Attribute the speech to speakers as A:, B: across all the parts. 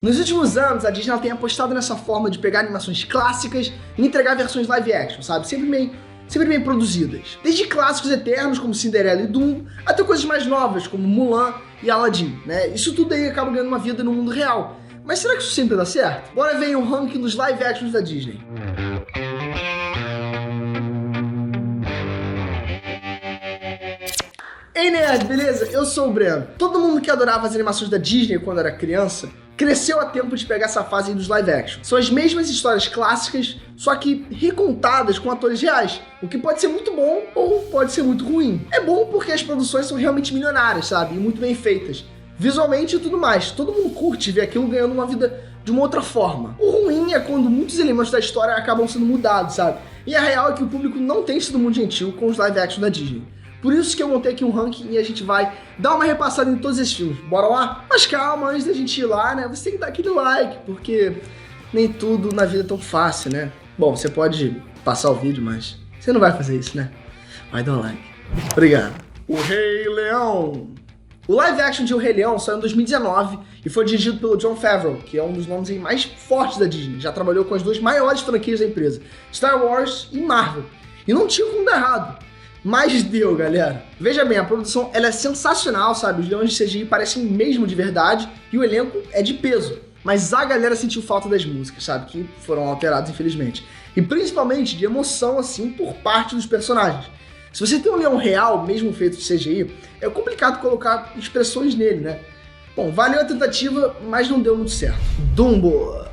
A: Nos últimos anos, a Disney tem apostado nessa forma de pegar animações clássicas e entregar versões live action, sabe? Sempre bem produzidas. Desde clássicos eternos como Cinderela e Dumbo, até coisas mais novas como Mulan e Aladdin, né? Isso tudo aí acaba ganhando uma vida no mundo real. Mas será que isso sempre dá certo? Bora ver o ranking dos live actions da Disney. Ei nerd, beleza? Eu sou o Breno. Todo mundo que adorava as animações da Disney quando era criança, cresceu a tempo de pegar essa fase aí dos live action. São as mesmas histórias clássicas, só que recontadas com atores reais, o que pode ser muito bom ou pode ser muito ruim. É bom porque as produções são realmente milionárias, sabe? E muito bem feitas. Visualmente e tudo mais. Todo mundo curte ver aquilo ganhando uma vida de uma outra forma. O ruim é quando muitos elementos da história acabam sendo mudados, sabe? E a real é que o público não tem sido muito gentil com os live action da Disney. Por isso que eu montei aqui um ranking e a gente vai dar uma repassada em todos esses filmes. Bora lá? Mas calma, antes da gente ir lá, né? Você tem que dar aquele like, porque nem tudo na vida é tão fácil, né? Bom, você pode passar o vídeo, mas você não vai fazer isso, né? Vai dar um like. Obrigado. O Rei Leão. O live action de O Rei Leão saiu em 2019 e foi dirigido pelo Jon Favreau, que é um dos nomes aí mais fortes da Disney. Já trabalhou com as duas maiores franquias da empresa, Star Wars e Marvel. E não tinha como dar errado. Mas deu, galera. Veja bem, a produção ela é sensacional, sabe? Os leões de CGI parecem mesmo de verdade e o elenco é de peso. Mas a galera sentiu falta das músicas, sabe? Que foram alteradas, infelizmente. E principalmente de emoção, assim, por parte dos personagens. Se você tem um leão real, mesmo feito de CGI, é complicado colocar expressões nele, né? Bom, valeu a tentativa, mas não deu muito certo. Dumbo.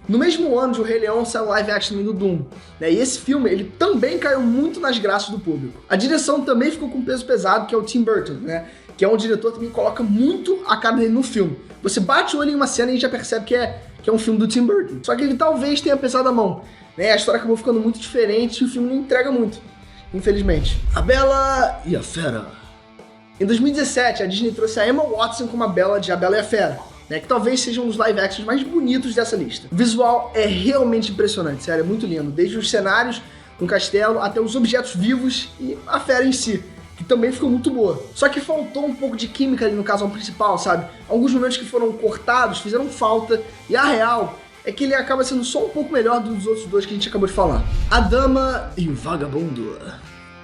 A: No mesmo ano de O Rei Leão saiu o live action do Dumbo, né? E esse filme ele também caiu muito nas graças do público. A direção também ficou com um peso pesado, que é o Tim Burton, né? Que é um diretor que também coloca muito a cara dele no filme. Você bate o olho em uma cena e já percebe que é um filme do Tim Burton. Só que ele talvez tenha pesado a mão, né? A história acabou ficando muito diferente e o filme não entrega muito, infelizmente. A Bela e a Fera. Em 2017, a Disney trouxe a Emma Watson como a Bela de A Bela e a Fera, né, que talvez seja um dos live actions mais bonitos dessa lista. O visual é realmente impressionante, sério, é muito lindo. Desde os cenários, um castelo, até os objetos vivos e a fera em si, que também ficou muito boa. Só que faltou um pouco de química ali no casal principal, sabe? Alguns momentos que foram cortados fizeram falta, e a real é que ele acaba sendo só um pouco melhor dos outros dois que a gente acabou de falar. A Dama e o Vagabundo.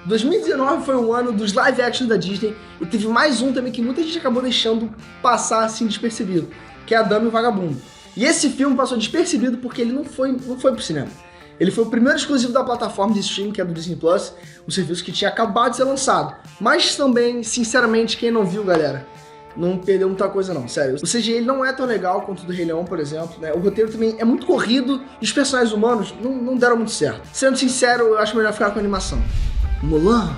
A: 2019 foi o ano dos live action da Disney e teve mais um também que muita gente acabou deixando passar assim despercebido, que é A Dama e o Vagabundo. E esse filme passou despercebido porque ele não foi pro cinema. Ele foi o primeiro exclusivo da plataforma de streaming, que é do Disney Plus, um serviço que tinha acabado de ser lançado. Mas também, sinceramente, quem não viu, galera, não perdeu muita coisa não, sério. O CGI ele não é tão legal quanto o do Rei Leão, por exemplo, né? O roteiro também é muito corrido e os personagens humanos não deram muito certo. Sendo sincero, eu acho melhor ficar com a animação. Mulan.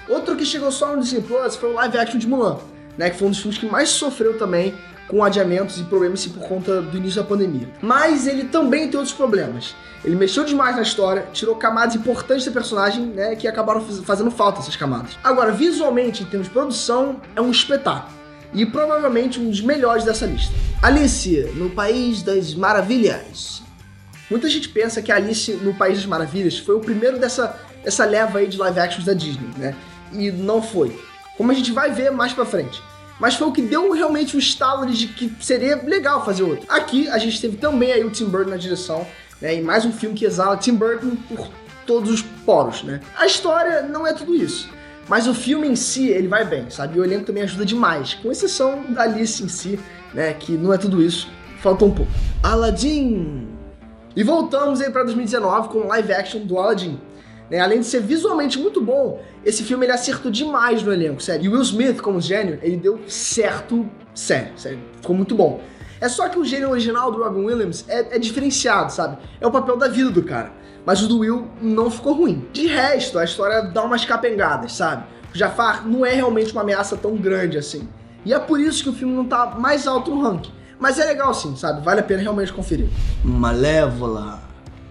A: Outro que chegou só no Disney Plus foi o live action de Mulan, né, que foi um dos filmes que mais sofreu também com adiamentos e problemas assim, por conta do início da pandemia. Mas ele também tem outros problemas. Ele mexeu demais na história, tirou camadas importantes da personagem, né, que acabaram fazendo falta essas camadas. Agora, visualmente, em termos de produção, é um espetáculo. E provavelmente um dos melhores dessa lista. Alice no País das Maravilhas. Muita gente pensa que Alice no País das Maravilhas foi o primeiro dessa leva aí de live actions da Disney, né? E não foi. Como a gente vai ver mais pra frente. Mas foi o que deu realmente um estalo de que seria legal fazer outro. Aqui a gente teve também aí o Tim Burton na direção, né? E mais um filme que exala Tim Burton por todos os poros, né? A história não é tudo isso. Mas o filme em si, ele vai bem, sabe? E o elenco também ajuda demais. Com exceção da Alice em si, né? Que não é tudo isso. Faltou um pouco. Aladdin. E voltamos aí pra 2019 com o live action do Aladdin. Né? Além de ser visualmente muito bom, esse filme ele acertou demais no elenco, sério. E o Will Smith, como gênio, ele deu certo, sério, ficou muito bom. É só que o gênio original do Robin Williams é diferenciado, sabe? É o papel da vida do cara. Mas o do Will não ficou ruim. De resto, a história dá umas capengadas, sabe? O Jafar não é realmente uma ameaça tão grande assim. E é por isso que o filme não tá mais alto no ranking. Mas é legal sim, sabe? Vale a pena realmente conferir. Malévola.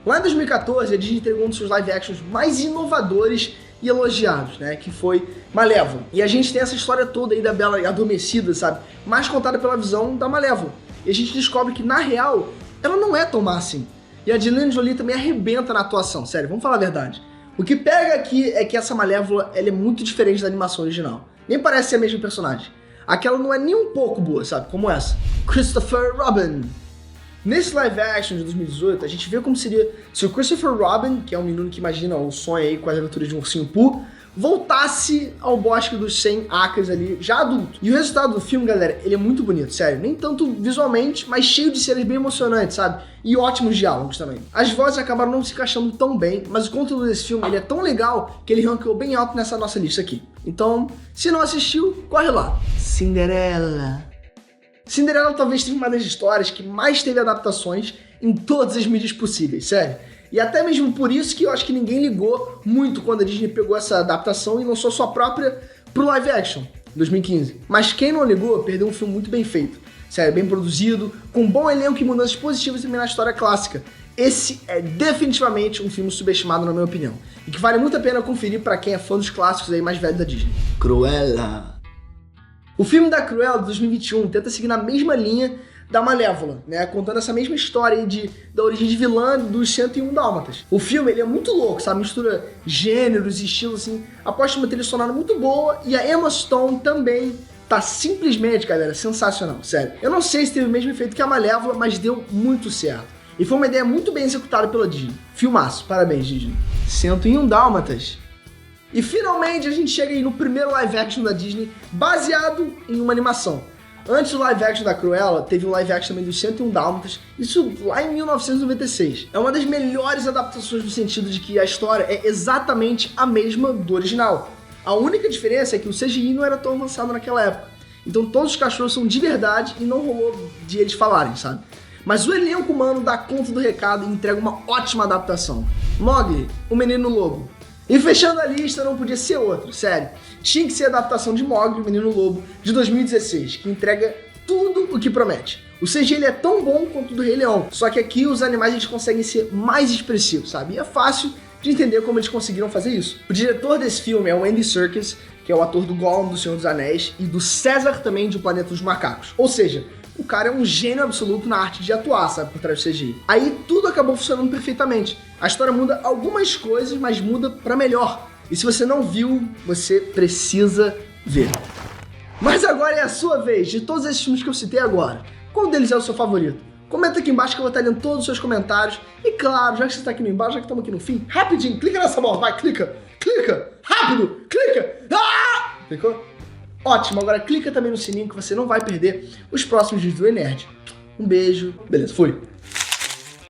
A: Lá em 2014, a Disney entregou um dos seus live actions mais inovadores e elogiados, né? Que foi Malévola. E a gente tem essa história toda aí da Bela Adormecida, sabe? Mais contada pela visão da Malévola. E a gente descobre que, na real, ela não é tão má assim. E a Angelina Jolie também arrebenta na atuação, sério, vamos falar a verdade. O que pega aqui é que essa Malévola, ela é muito diferente da animação original. Nem parece ser a mesma personagem. Aquela não é nem um pouco boa, sabe? Como essa. Christopher Robin. Nesse live action de 2018, a gente vê como seria se o Christopher Robin, que é um menino que imagina o sonho aí com as aventuras de um ursinho Pooh, voltasse ao bosque dos 100 acres ali, já adulto. E o resultado do filme, galera, ele é muito bonito, sério. Nem tanto visualmente, mas cheio de cenas bem emocionantes, sabe? E ótimos diálogos também. As vozes acabaram não se encaixando tão bem, mas o conteúdo desse filme ele é tão legal que ele ranqueou bem alto nessa nossa lista aqui. Então, se não assistiu, corre lá. Cinderela. Cinderela talvez seja uma das histórias que mais teve adaptações em todas as mídias possíveis, sério. E até mesmo por isso que eu acho que ninguém ligou muito quando a Disney pegou essa adaptação e lançou sua própria pro live action, em 2015. Mas quem não ligou, perdeu um filme muito bem feito. Sério, bem produzido, com um bom elenco e mudanças positivas também na história clássica. Esse é definitivamente um filme subestimado na minha opinião. E que vale muito a pena conferir para quem é fã dos clássicos aí mais velhos da Disney. Cruella. O filme da Cruella de 2021 tenta seguir na mesma linha da Malévola, né? Contando essa mesma história aí da origem de vilã dos 101 Dálmatas. O filme, ele é muito louco, sabe? Mistura gêneros e estilos, assim. Aposta uma trilha sonora muito boa e a Emma Stone também tá simplesmente, galera, sensacional, sério. Eu não sei se teve o mesmo efeito que a Malévola, mas deu muito certo. E foi uma ideia muito bem executada pela Disney. Filmaço, parabéns, Disney. 101 Dálmatas. E finalmente a gente chega aí no primeiro live action da Disney, baseado em uma animação. Antes do live action da Cruella, teve o live action também dos 101 Dálmatas, isso lá em 1996. É uma das melhores adaptações no sentido de que a história é exatamente a mesma do original. A única diferença é que o CGI não era tão avançado naquela época. Então todos os cachorros são de verdade e não rolou de eles falarem, sabe? Mas o elenco humano dá conta do recado e entrega uma ótima adaptação. Mowgli, o Menino Lobo. E fechando a lista, não podia ser outro, sério. Tinha que ser a adaptação de Mowgli, o Menino Lobo, de 2016, que entrega tudo o que promete. O CG ele é tão bom quanto o do Rei Leão, só que aqui os animais eles conseguem ser mais expressivos, sabe? E é fácil de entender como eles conseguiram fazer isso. O diretor desse filme é o Andy Serkis, que é o ator do Gollum do Senhor dos Anéis e do César também de O Planeta dos Macacos. Ou seja, o cara é um gênio absoluto na arte de atuar, sabe, por trás do CGI. Aí tudo acabou funcionando perfeitamente. A história muda algumas coisas, mas muda pra melhor. E se você não viu, você precisa ver. Mas agora é a sua vez. De todos esses filmes que eu citei agora, qual deles é o seu favorito? Comenta aqui embaixo que eu vou estar lendo todos os seus comentários. E claro, já que você está aqui no embaixo, já que estamos aqui no fim, rapidinho, clica nessa bola, vai, clica, rápido, clica. Ah! Clicou? Ótimo, agora clica também no sininho que você não vai perder os próximos vídeos do Enerd. Um beijo, beleza, fui.